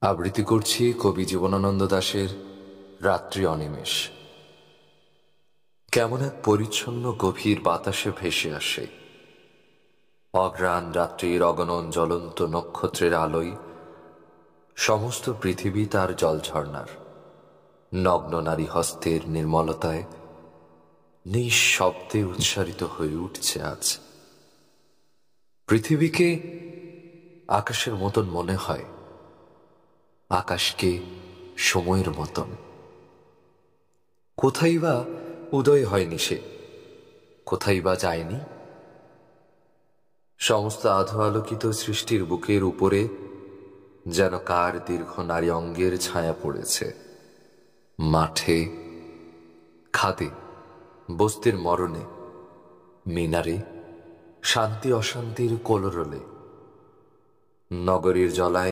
আবৃত্তি করছি কবি জীবনানন্দ দাশের রাত্রি অনিমেষ। কেমন এক পরিচ্ছন্ন গভীর বাতাসে ভেসে আসে অঘ্রাণ রাত্রির অগণন জ্বলন্ত নক্ষত্রের আলোয় সমস্ত পৃথিবী তার জলঝর্ণার নগ্ন নারী হস্তের নির্মলতায় নিঃশব্দে উচ্চারিত হয়ে উঠছে আজ। পৃথিবীকে আকাশের মতন মনে হয়, আকাশকে সময়ের মতন। কোথায় বা উদয় হয়নি সে, কোথায় বা যায়নি। সমস্ত আধো আলোকিত সৃষ্টির বুকের উপরে যেন কার দীর্ঘ নারী অঙ্গের ছায়া পড়েছে। মাঠে, খাদে, বস্তির মরণে, মিনারে, শান্তি অশান্তির কোলরলে, নগরীর জলায়